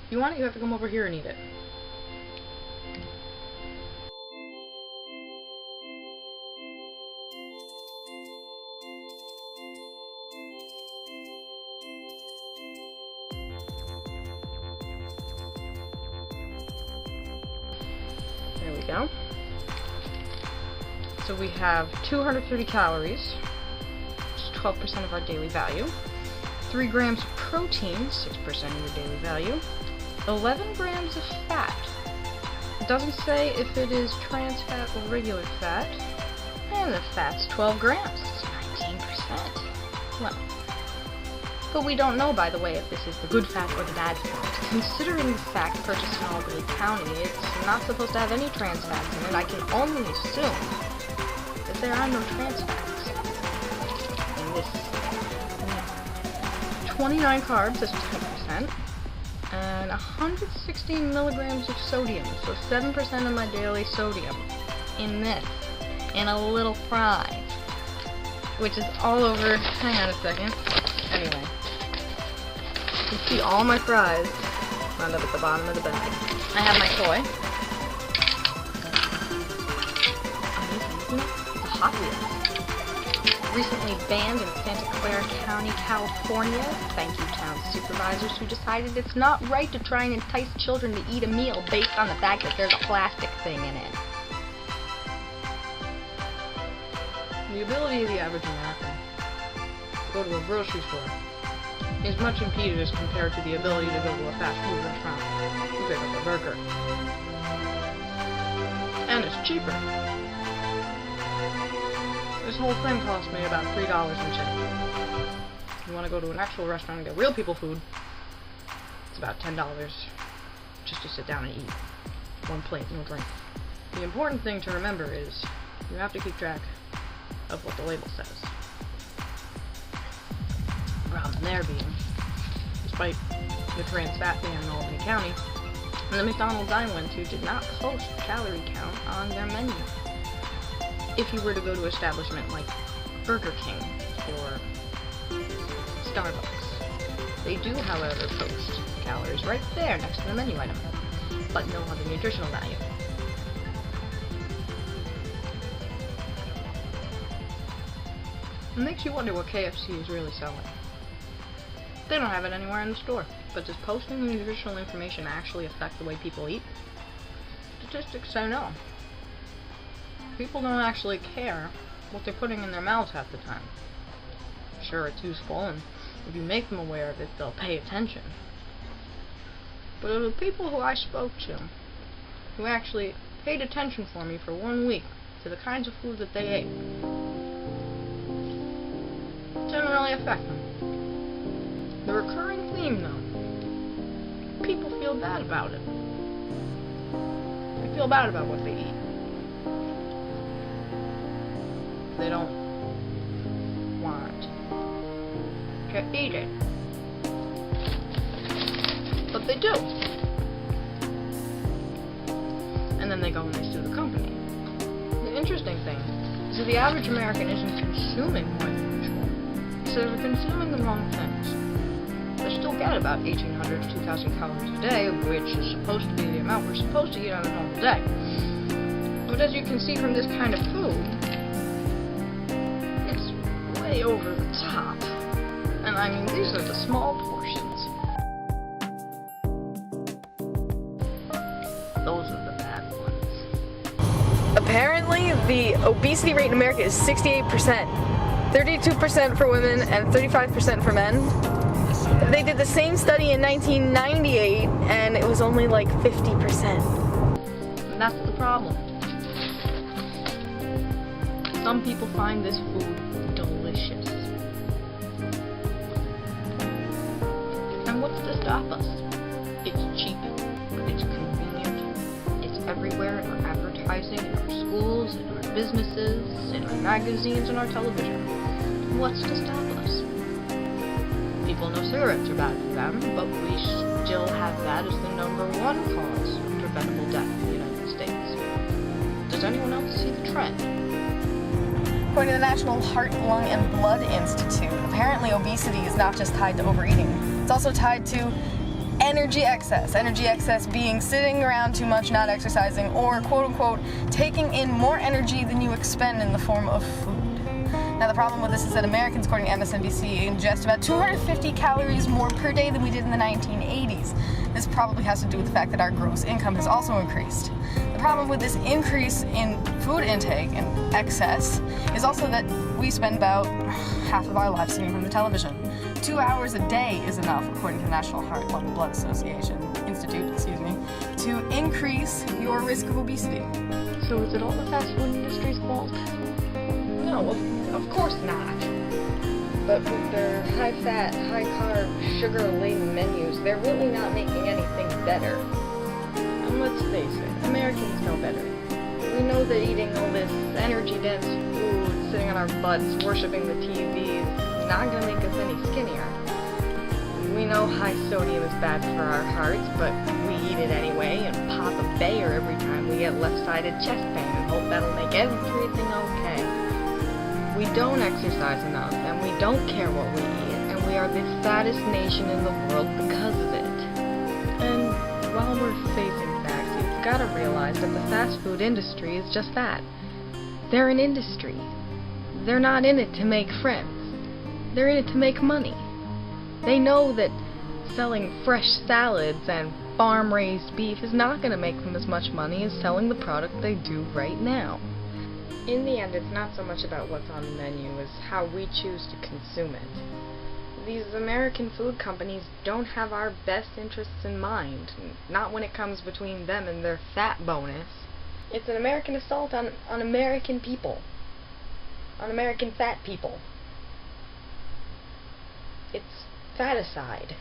If you want it, you have to come over here and eat it. There we go. So we have 230 calories, which is 12% of our daily value. 3 grams of protein, 6% of your daily value. 11 grams of fat. It doesn't say if it is trans fat or regular fat. And the fat's 12 grams. It's 19%. Well, but we don't know, by the way, if this is the good fat or the bad fat. Considering the fact purchased in Albany County, it's not supposed to have any trans fats in it. I can only assume that there are no trans fats in this. 29 carbs, that's 10%, and 116 milligrams of sodium, so 7% of my daily sodium in this, and a little fry, which is all over. Hang on a second. Anyway, you can see all my fries wound up at the bottom of the bag. I have my toy. It's a Hot Wheels. Recently banned in Santa Clara County, California. Thank you, town supervisors who decided it's not right to try and entice children to eat a meal based on the fact that there's a plastic thing in it. The ability of the average American to go to a grocery store is much impeded as compared to the ability to go to a fast food restaurant and pick up a burger. And it's cheaper. This whole thing cost me about $3 and change. If you want to go to an actual restaurant and get real people food, it's about $10 just to sit down and eat. One plate, no drink. The important thing to remember is you have to keep track of what the label says. The problem there being, despite the trans fat ban in Albany County, the McDonald's I went to did not post calorie count on their menu. If you were to go to an establishment like Burger King or Starbucks, they do, however, post calories right there next to the menu item, but no other nutritional value. It makes you wonder what KFC is really selling. They don't have it anywhere in the store, but does posting the nutritional information actually affect the way people eat? Statistics say no. People don't actually care what they're putting in their mouths half the time. Sure, it's useful, and if you make them aware of it, they'll pay attention. But of the people who I spoke to, who actually paid attention for me for 1 week to the kinds of food that they ate, it didn't really affect them. The recurring theme, though, people feel bad about it. They feel bad about what they eat. They don't want to eat it. But they do. And then they go and they sue the company. The interesting thing is that the average American isn't consuming more than usual. So they're consuming the wrong things. They still get about 1,800 to 2,000 calories a day, which is supposed to be the amount we're supposed to eat on a normal day. But as you can see from this kind of food, way over the top. And I mean, these are the small portions. Those are the bad ones. Apparently, the obesity rate in America is 68%. 32% for women and 35% for men. They did the same study in 1998, and it was only like 50%. And that's the problem. Some people find this food delicious. And what's to stop us? It's cheap, it's convenient, it's everywhere in our advertising, in our schools, in our businesses, in our magazines, and our television. What's to stop us? People know cigarettes are bad for them, but we still have that as the #1 cause of preventable death in the United States. Does anyone else see the trend? According to the National Heart, Lung, and Blood Institute, apparently obesity is not just tied to overeating. It's also tied to energy excess. Energy excess being sitting around too much, not exercising, or quote-unquote taking in more energy than you expend in the form of food. Now the problem with this is that Americans, according to MSNBC, ingest about 250 calories more per day than we did in the 1980s. This probably has to do with the fact that our gross income has also increased. The problem with this increase in food intake and excess is also that we spend about half of our lives sitting from the television. 2 hours a day is enough, according to the National Heart, Lung, and Blood Institute, to increase your risk of obesity. So is it all the fast food industry's fault? No, of course not. But with their high-fat, high-carb, sugar-laden menus, they're really not making anything better. And let's face it, Americans know better. We know that eating all this energy-dense food, sitting on our butts, worshipping the TV is not going to make us any skinnier. We know high sodium is bad for our hearts, but we eat it anyway and pop a Bayer every time we get left-sided chest pain and hope that'll make everything okay. We don't exercise enough, and we don't care what we eat, and we are the fattest nation in the world because of it. And while we're facing facts, you've got to realize that the fast food industry is just that. They're an industry. They're not in it to make friends. They're in it to make money. They know that selling fresh salads and farm-raised beef is not going to make them as much money as selling the product they do right now. In the end, it's not so much about what's on the menu as how we choose to consume it. These American food companies don't have our best interests in mind, not when it comes between them and their fat bonus. It's an American assault on American people, on American fat people. It's Faticide.